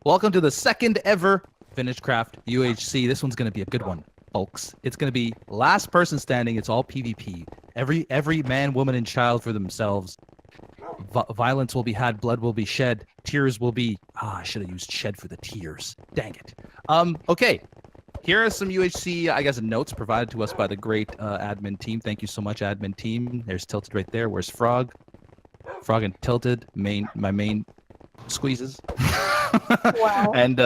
Welcome to the second ever VintageCraft UHC. This one's going to be a good one, folks. It's going to be last person standing. It's all PvP. Every man, woman, and child for themselves. Violence will be had. Blood will be shed. Tears will be... I should have used shed for the tears. Dang it. Okay. Here are some UHC, I guess, notes provided to us by the great admin team. Thank you so much, admin team. There's Tilted right there. Where's Frog? Frog and Tilted, my main squeezes. Wow. and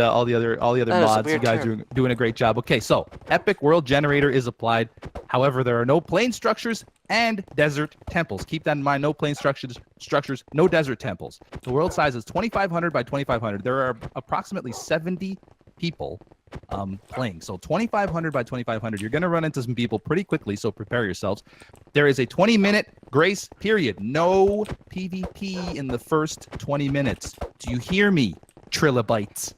all the other mods. You guys are doing a great job. Okay, so EpicWorldGenerator is applied. However, there are no plane structures and desert temples. Keep that in mind. No plane structures, no desert temples. The world size is 2,500 by 2,500. There are approximately 70 people playing. So 2,500 by 2,500. You're going to run into some people pretty quickly, so prepare yourselves. There is a 20-minute grace period. No PvP in the first 20 minutes. Do you hear me, trilobites?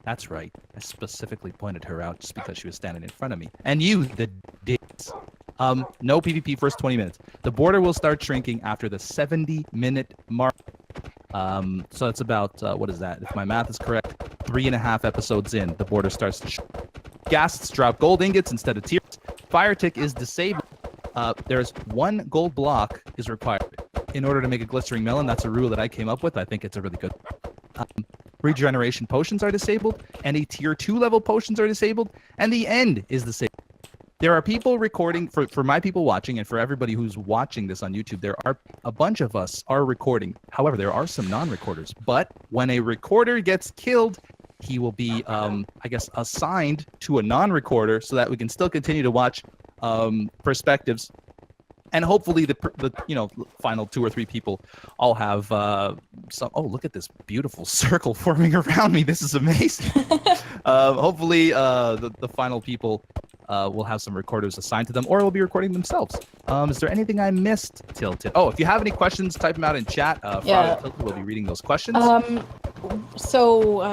That's right. I specifically pointed her out just because she was standing in front of me. And you, the dicks. No PvP first 20 minutes. The border will start shrinking after the 70-minute mark. So it's about, what is that? If my math is correct, 3.5 episodes in, the border starts to shrink. Ghasts drop gold ingots instead of tears. Fire tick is disabled. There's 1 gold block is required in order to make a glistering melon. That's a rule that I came up with. I think it's a really good. Regeneration potions are disabled. Any tier 2 level potions are disabled. And the end is disabled. There are people recording, for my people watching, and for everybody who's watching this on YouTube, there are a bunch of us are recording. However, there are some non-recorders. But when a recorder gets killed, he will be, I guess, assigned to a non-recorder so that we can still continue to watch perspectives. And hopefully the final 2 or 3 people all have some. Oh, look at this beautiful circle forming around me. This is amazing. Hopefully the final people will have some recorders assigned to them, or will be recording themselves. Is there anything I missed, Tilted? Oh, if you have any questions, type them out in chat. Yeah. Tilted will be reading those questions. So.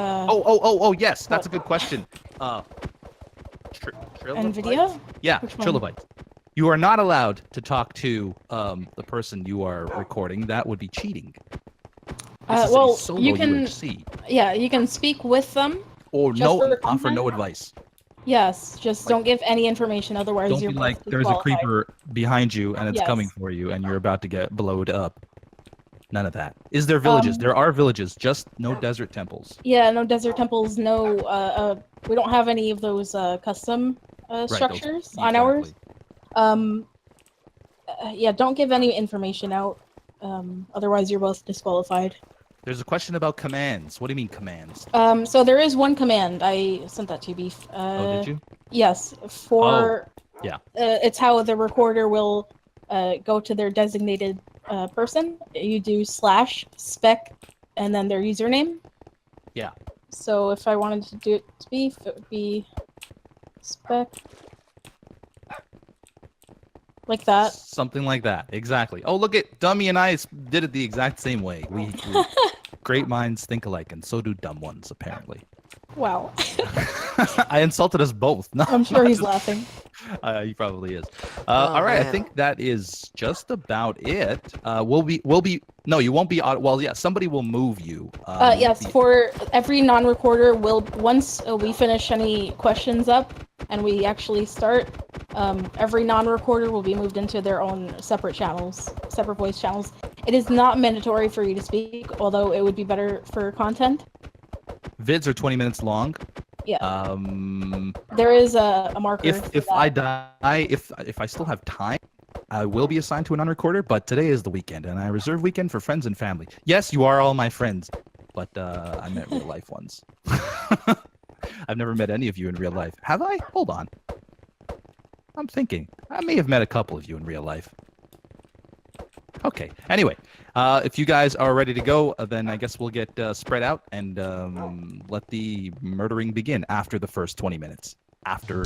Yes, that's a good question. NVIDIA? Yeah, trilobites. You are not allowed to talk to the person you are recording. That would be cheating. Well, you can. UHC. Yeah, you can speak with them. Or offer no advice. Yes, just don't give any information. Otherwise, don't you're be like there's a creeper behind you and it's coming for you, and you're about to get blowed up. None of that. Is there villages? There are villages, just no desert temples. Yeah, no desert temples. No. We don't have any of those custom structures on ours. Yeah, don't give any information out. Otherwise, you're both disqualified. There's a question about commands. What do you mean commands? So there is one command. I sent that to you, Beef. Oh, did you? Yes. For. Oh, yeah. It's how the recorder will go to their designated person. You do /spec and then their username. Yeah. So if I wanted to do it to Beef, it would be spec. Like that. Something like that. Exactly. Oh, look at Dummy and I did it the exact same way. We great minds think alike, and so do dumb ones, apparently. Wow. I insulted us both. No, I'm sure he's laughing. He probably is. All right, man. I think that is just about it. We'll be. No, you won't be. Well, yeah, somebody will move you. Yes, for every non-recorder, once we finish any questions up and we actually start, every non-recorder will be moved into their own separate channels, separate voice channels. It is not mandatory for you to speak, although it would be better for content. Vids are 20 minutes long. Yeah. There is a marker. If I die, if I still have time, I will be assigned to a non-recorder. But today is the weekend, and I reserve weekend for friends and family. Yes, you are all my friends, but I met real life ones. I've never met any of you in real life. Have I? Hold on. I'm thinking. I may have met a couple of you in real life. Okay. Anyway, if you guys are ready to go, then I guess we'll get spread out and let the murdering begin after the first 20 minutes. After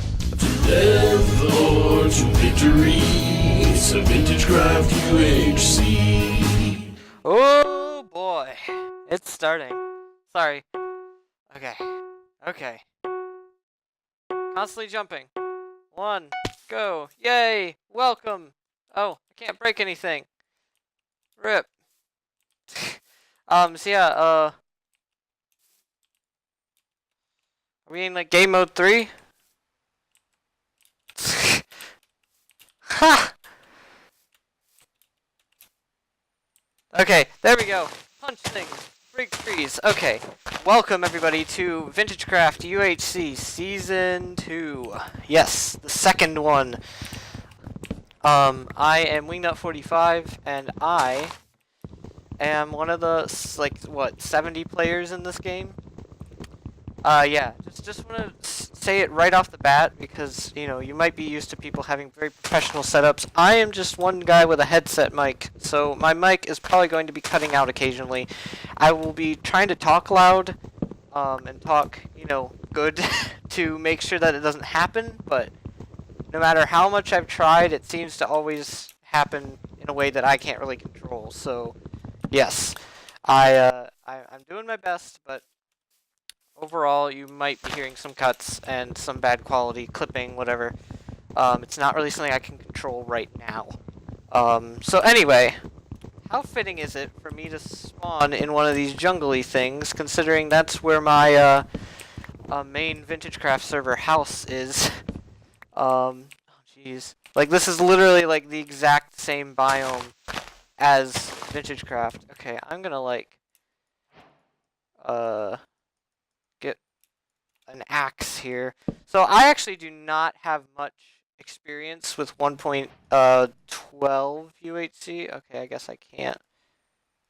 Death or to victory, it's a VintageCraft UHC. Oh boy, it's starting. Sorry. Okay. Constantly jumping. 1, go. Yay, welcome. Oh, I can't break anything. Rip. So yeah, Are we in like game mode 3? Ha! Okay, there we go. Punch things. Break trees. Okay. Welcome everybody to VintageCraft UHC Season 2. Yes, the second one. I am Wingnut45 and I am one of the like what 70 players in this game. Yeah, just want to say it right off the bat because, you know, you might be used to people having very professional setups. I am just one guy with a headset mic, so my mic is probably going to be cutting out occasionally. I will be trying to talk loud, and talk, you know, good to make sure that it doesn't happen, but no matter how much I've tried, it seems to always happen in a way that I can't really control, so, yes. I'm doing my best, but overall, you might be hearing some cuts and some bad quality clipping, whatever. It's not really something I can control right now. So anyway, how fitting is it for me to spawn in one of these jungly things, considering that's where my main VintageCraft server house is? Oh jeez. Like, this is literally like the exact same biome as VintageCraft. Okay, I'm gonna like get an axe here. So I actually do not have much experience with 1.12 UHC. Okay, I guess I can't.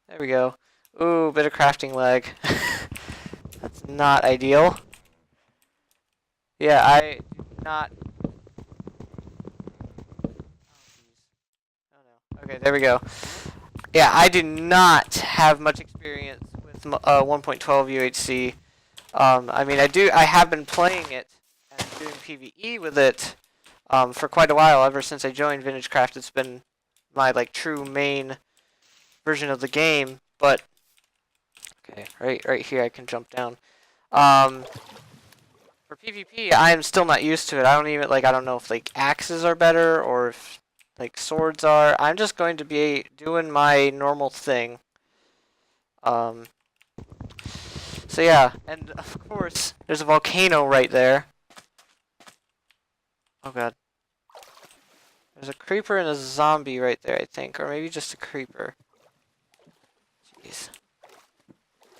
There we go. Ooh, bit of crafting lag. That's not ideal. Yeah, I do not. Oh no. Okay, there we go. Yeah, I do not have much experience with 1.12 UHC. I mean, I have been playing it and doing PvE with it for quite a while. Ever since I joined VintageCraft, it's been my like true main version of the game. But okay, right here I can jump down. For PvP, I am still not used to it. I don't know if like axes are better or if like swords are. I'm just going to be doing my normal thing. So yeah, and of course, there's a volcano right there. Oh god. There's a creeper and a zombie right there, I think. Or maybe just a creeper. Jeez.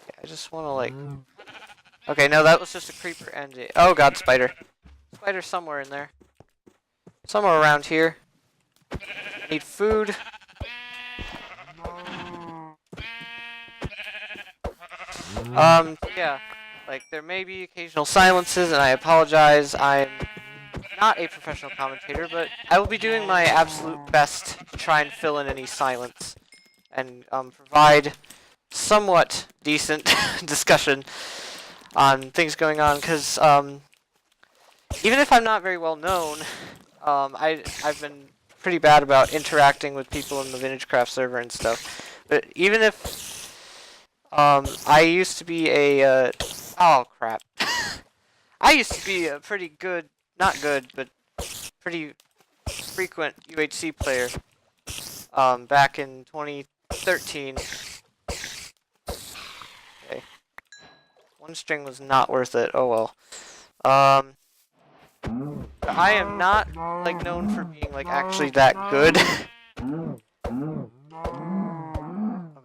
Okay, I just want to like... Okay, no, that was just a creeper and a... Oh god, spider. Spider somewhere in there. Somewhere around here. Need food. Yeah, like, there may be occasional silences, and I apologize. I'm not a professional commentator, but I will be doing my absolute best to try and fill in any silence and provide somewhat decent discussion on things going on, because even if I'm not very well known, I've been pretty bad about interacting with people in the VintageCraft server and stuff. But even if I used to be a, oh crap. I used to be a pretty good, not good, but pretty frequent UHC player, back in 2013. Okay. One string was not worth it, oh well. I am not, like, known for being, like, actually that good.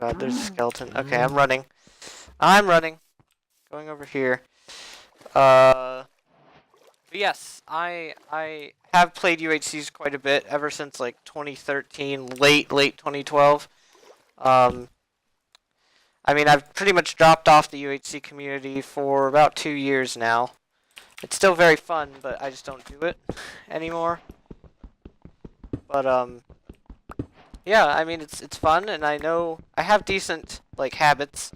God, there's a skeleton. Okay, I'm running. Going over here. But yes, I have played UHCs quite a bit ever since like 2013, late 2012. I mean, I've pretty much dropped off the UHC community for about 2 years now. It's still very fun, but I just don't do it anymore. But yeah, I mean, it's fun, and I know I have decent, like, habits,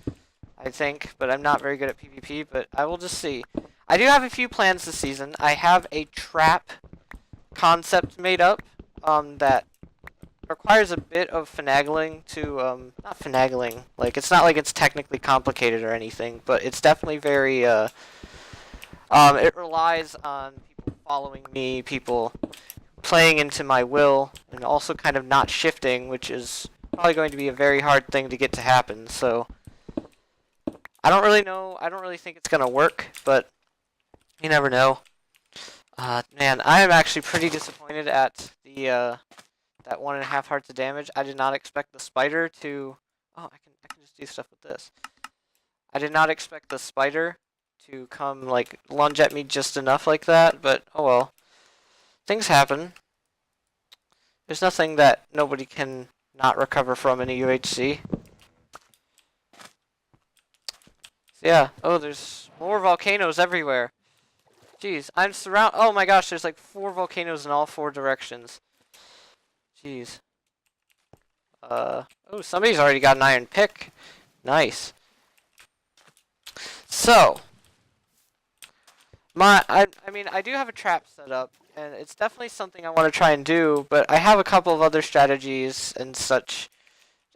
I think, but I'm not very good at PvP, but I will just see. I do have a few plans this season. I have a trap concept made up, that requires a bit of finagling to, not finagling, like, it's not like it's technically complicated or anything, but it's definitely very, it relies on people following me, people playing into my will, and also kind of not shifting, which is probably going to be a very hard thing to get to happen, so I don't really know, I don't really think it's gonna work, but You never know. Man, I am actually pretty disappointed at the that 1.5 hearts of damage. I did not expect the spider to. Oh, I can just do stuff with this. I did not expect the spider to come like lunge at me just enough like that, but oh well. Things happen. There's nothing that nobody can not recover from in a UHC. So yeah. Oh, there's more volcanoes everywhere. Jeez, I'm surrounded. Oh my gosh, there's like 4 volcanoes in all 4 directions. Jeez. Oh, somebody's already got an iron pick. Nice. So, I mean, I do have a trap set up, and it's definitely something I want to try and do, but I have a couple of other strategies and such.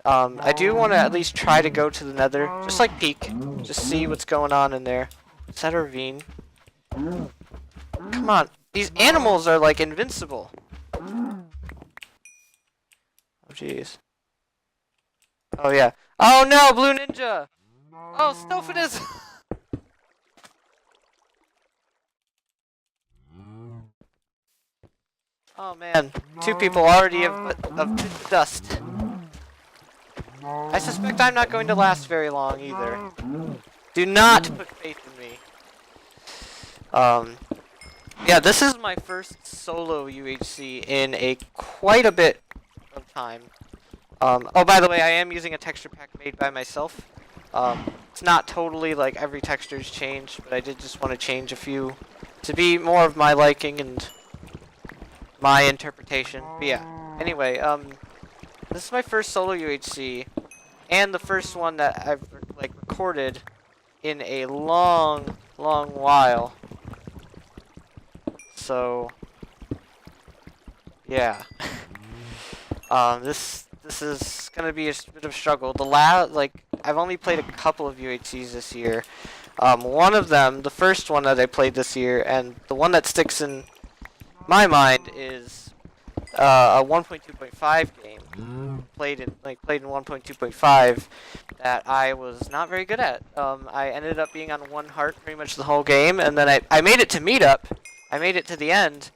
I do want to at least try to go to the nether, just like peek, just see what's going on in there. Is that a ravine? Come on, these animals are like invincible. Oh jeez. Oh yeah. Oh no, Blue Ninja! Oh, Stophanus! Oh man, 2 people already of dust. I suspect I'm not going to last very long either. Do not put faith in me. Yeah, this is my first solo UHC in quite a bit of time. Oh, by the way, I am using a texture pack made by myself. It's not totally like every texture's changed, but I did just want to change a few to be more of my liking and my interpretation. But yeah, anyway, this is my first solo UHC, and the first one that I've like recorded in a long while. So yeah. This is gonna be a bit of a struggle. I've only played a couple of UHCs this year. One of them, the first one that I played this year, and the one that sticks in my mind is a 1.2.5 game. Played in 1.2.5 that I was not very good at. I ended up being on 1 heart pretty much the whole game, and then I made it to meetup. I made it to the end,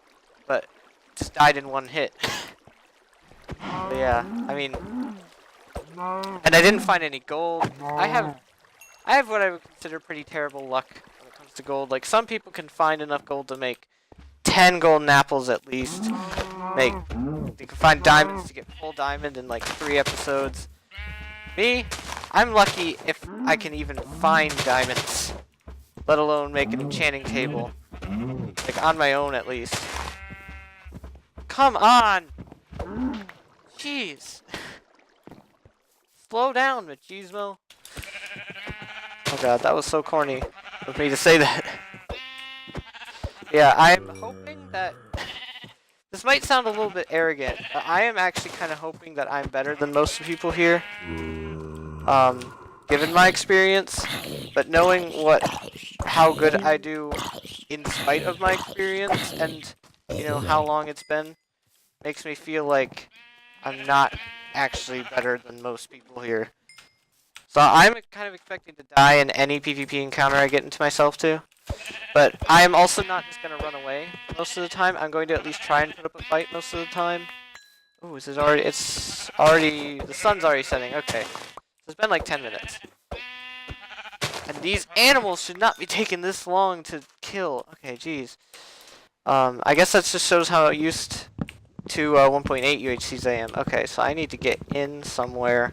but just died in 1 hit. But yeah, I mean, and I didn't find any gold. I have what I would consider pretty terrible luck when it comes to gold. Like, some people can find enough gold to make 10 golden apples at least. They can find diamonds to get full diamond in like 3 episodes. Me, I'm lucky if I can even find diamonds, let alone make an enchanting table. Like, on my own at least. Come on! Jeez. Slow down, machismo. Oh god, that was so corny of me to say that. Yeah, I'm hoping that... This might sound a little bit arrogant, but I am actually kind of hoping that I'm better than most people here. Given my experience, but knowing how good I do in spite of my experience and, you know, how long it's been, makes me feel like I'm not actually better than most people here. So I'm kind of expecting to die in any PvP encounter I get into myself to. But I am also not just going to run away most of the time. I'm going to at least try and put up a fight most of the time. Ooh, is it already... It's already... The sun's already setting. Okay. So it's been like 10 minutes. And these animals should not be taking this long to kill. Okay, jeez. I guess that just shows how used to 1.8 UHCs I am. Okay, so I need to get in somewhere.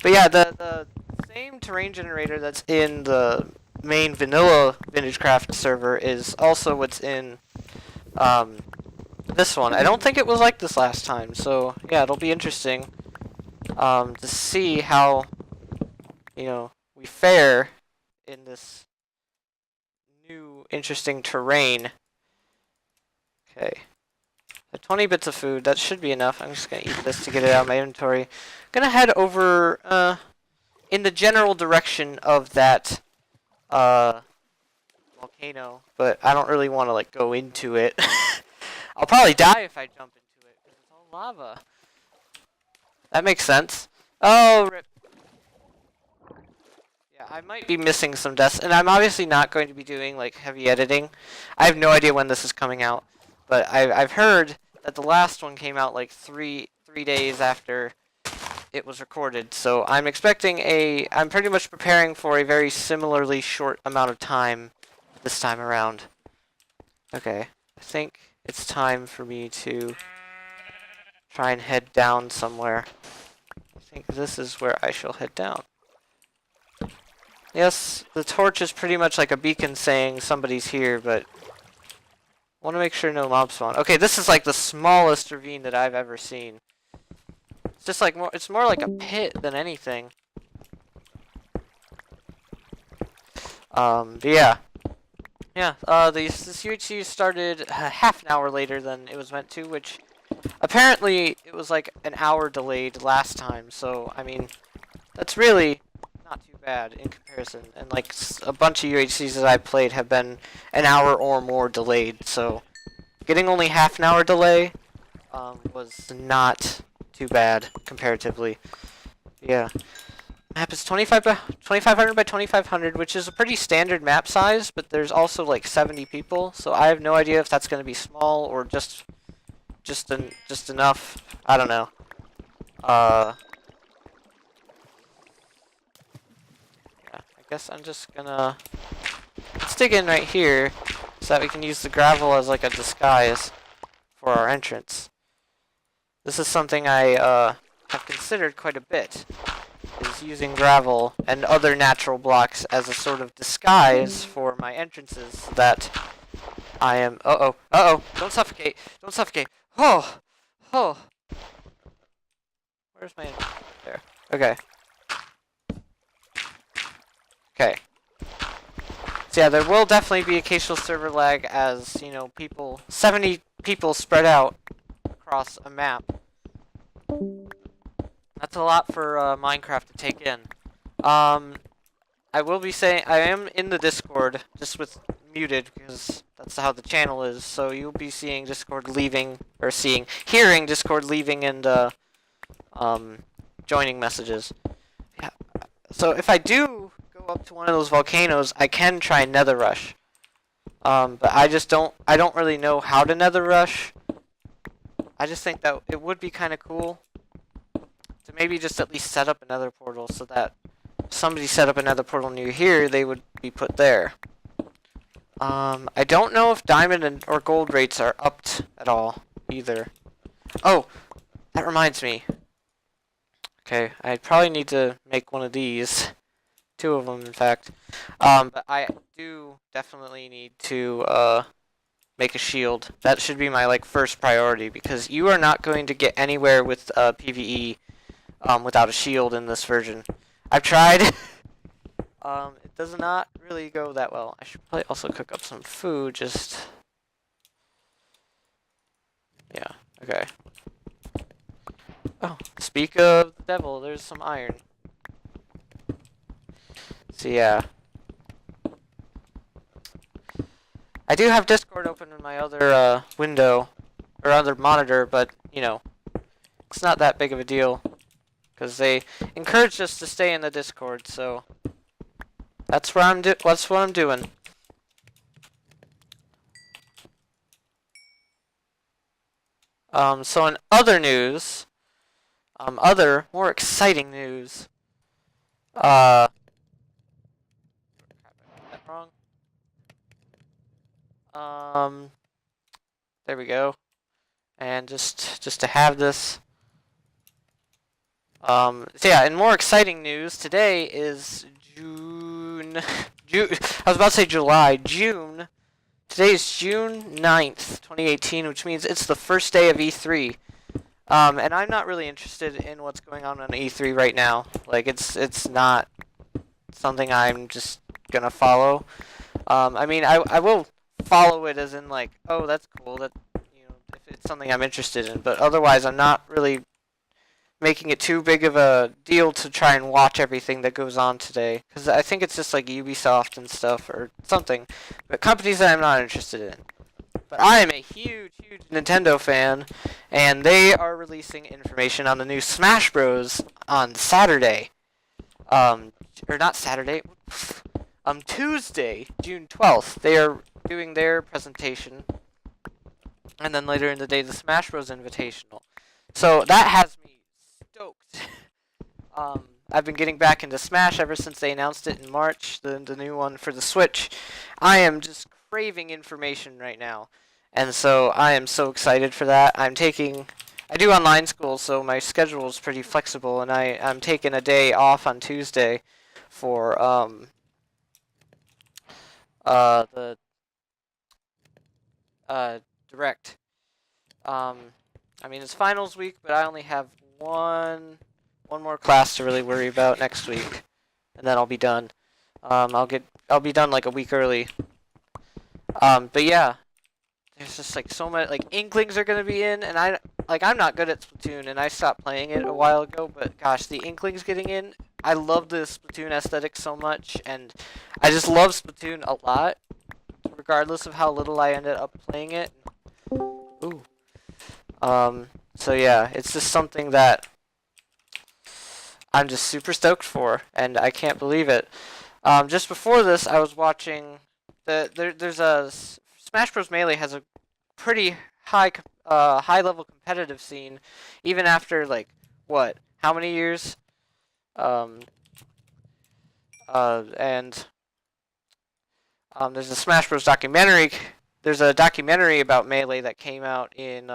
But yeah, the same terrain generator that's in the main vanilla VintageCraft server is also what's in this one. I don't think it was like this last time, so yeah, it'll be interesting to see how, you know, we fare in this new interesting terrain. Okay. 20 bits of food, that should be enough. I'm just going to eat this to get it out of my inventory. I'm going to head over in the general direction of that volcano, but I don't really want to like go into it. I'll probably die if I jump into it, because it's all lava. That makes sense. Oh, rip. Yeah, I might be missing some deaths, and I'm obviously not going to be doing like heavy editing. I have no idea when this is coming out, but I've heard that the last one came out like three days after it was recorded. So I'm expecting I'm pretty much preparing for a very similarly short amount of time this time around. Okay, I think it's time for me to try and head down somewhere. I think this is where I shall head down. Yes, the torch is pretty much like a beacon saying somebody's here, but I want to make sure no mobs spawn. Okay, this is like the smallest ravine that I've ever seen. It's just like it's more like a pit than anything. But yeah. Yeah, this UHC started half an hour later than it was meant to, which apparently it was like an hour delayed last time, so I mean, that's really not too bad in comparison. And like a bunch of UHCs that I played have been an hour or more delayed, so getting only half an hour delay was not too bad comparatively. Yeah. Map is 2500 by 2500, which is a pretty standard map size, but there's also like 70 people, so I have no idea if that's going to be small or just enough. I don't know. Yeah, I guess I'm just gonna let's dig in right here so that we can use the gravel as like a disguise for our entrance. This is something I have considered quite a bit, is using gravel and other natural blocks as a sort of disguise for my entrances so that I am don't suffocate, don't suffocate. Oh where's my entrance? There. Okay, so yeah, there will definitely be occasional server lag as, you know, 70 people spread out across a map. That's a lot for Minecraft to take in. I will be saying I am in the Discord, just with muted because that's how the channel is. So you'll be seeing Discord leaving, or hearing Discord leaving and joining messages. Yeah. So if I do go up to one of those volcanoes, I can try Nether Rush. But I don't really know how to Nether Rush. I just think that it would be kind of cool to maybe just at least set up another portal so that if somebody set up another portal near here, they would be put there. I don't know if diamond or gold rates are upped at all either. Oh, that reminds me. Okay, I probably need to make one of these. 2 of them, in fact. But I do definitely need to make a shield. That should be my like first priority, because you are not going to get anywhere with PvE without a shield in this version. I've tried. It does not really go that well. I should probably also cook up some food, just... Yeah, okay. Oh, speak of the devil, there's some iron. So yeah. I do have Discord open in my other window, or other monitor, but, you know, it's not that big of a deal. Because they encouraged us to stay in the Discord, so that's what I'm doing. So in other news, other more exciting news. That wrong. There we go. And just to have this. So yeah, in more exciting news, today is June. I was about to say July. June. Today is June 9th, 2018, which means it's the first day of E3. And I'm not really interested in what's going on E3 right now. Like, it's not something I'm just gonna follow. I mean, I will follow it as in like, oh, that's cool. That, you know, if it's something I'm interested in. But otherwise, I'm not really making it too big of a deal to try and watch everything that goes on today, because I think it's just like Ubisoft and stuff or something, but companies that I'm not interested in. But I am a huge Nintendo fan, and they are releasing information on the new Smash Bros. On Saturday. or not Saturday, Tuesday, June 12th, they are doing their presentation. And then later in the day, the Smash Bros. Invitational. So that has me stoked. I've been getting back into Smash ever since they announced it in March, the new one for the Switch. I am just craving information right now. And so I am so excited for that. I do online school, so my schedule is pretty flexible, and I'm taking a day off on Tuesday for the direct. I mean, it's finals week, but I only have one more class to really worry about next week, and then I'll be done. I'll be done like a week early. But yeah, there's just like so much, like Inklings are gonna be in, and I'm not good at Splatoon, and I stopped playing it a while ago, but gosh, the Inklings getting in, I love the Splatoon aesthetic so much, and I just love Splatoon a lot, regardless of how little I ended up playing it. Ooh. So yeah, it's just something that I'm just super stoked for, and I can't believe it. Just before this, I was watching there's a Smash Bros. Melee has a pretty high level competitive scene, even after like how many years? There's a Smash Bros. Documentary. There's a documentary about Melee that came out in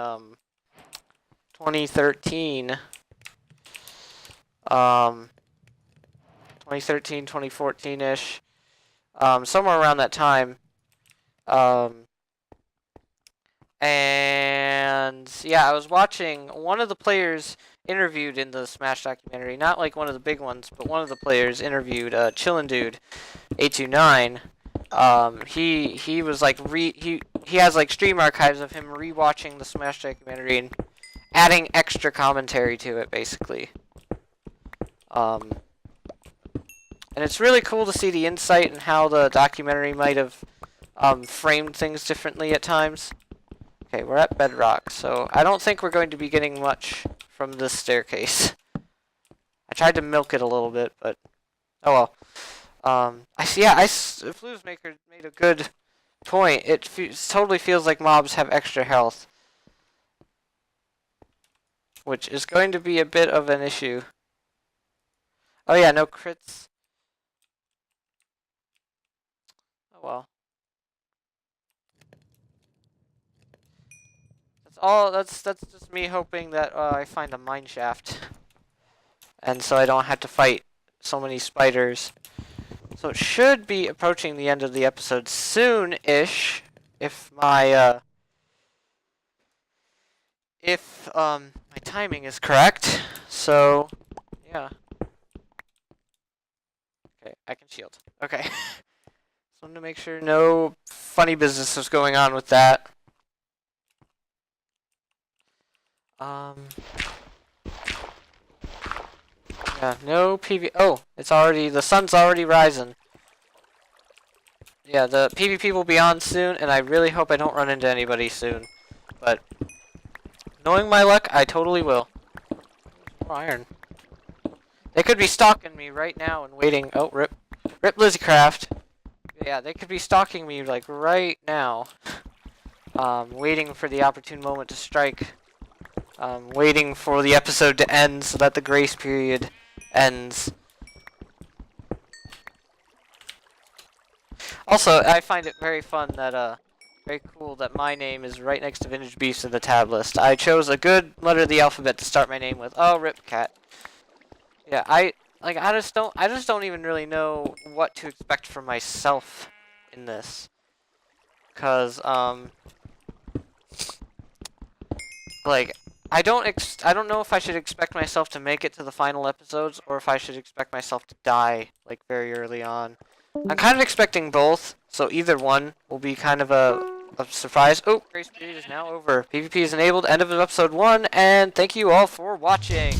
2013. 2013, 2014-ish. Somewhere around that time. And yeah, I was watching one of the players interviewed in the Smash documentary, not like one of the big ones, but one of the players interviewed Chillin' Dude 829. He was like he has like stream archives of him rewatching the Smash documentary and adding extra commentary to it, basically. And it's really cool to see the insight and how the documentary might have framed things differently at times. Okay, we're at bedrock, so I don't think we're going to be getting much from this staircase. I tried to milk it a little bit, but oh well. Flouzemaker made a good point. It totally feels like mobs have extra health, which is going to be a bit of an issue. Oh yeah, no crits. Oh well. That's just me hoping that I find a mine shaft, and so I don't have to fight so many spiders. So it should be approaching the end of the episode soon-ish, if my my timing is correct. So yeah. Okay, I can shield. Okay. Just wanted to make sure no funny business was going on with that. Yeah, no PV. Oh, the sun's already rising. Yeah, the PvP will be on soon, and I really hope I don't run into anybody soon. But knowing my luck, I totally will. More iron. They could be stalking me right now and waiting. Oh, rip lizziekraft. Yeah, they could be stalking me like right now. Waiting for the opportune moment to strike. Waiting for the episode to end so that the grace period ends. Also, I find it very fun that, very cool that my name is right next to VintageBeef's in the tab list. I chose a good letter of the alphabet to start my name with. Oh, rip cat. Yeah, I just don't even really know what to expect from myself in this. 'Cause, like, I don't know if I should expect myself to make it to the final episodes or if I should expect myself to die like very early on. I'm kind of expecting both, so either one will be kind of a surprise. Oh, grace period is now over. PvP is enabled. End of episode 1, and thank you all for watching.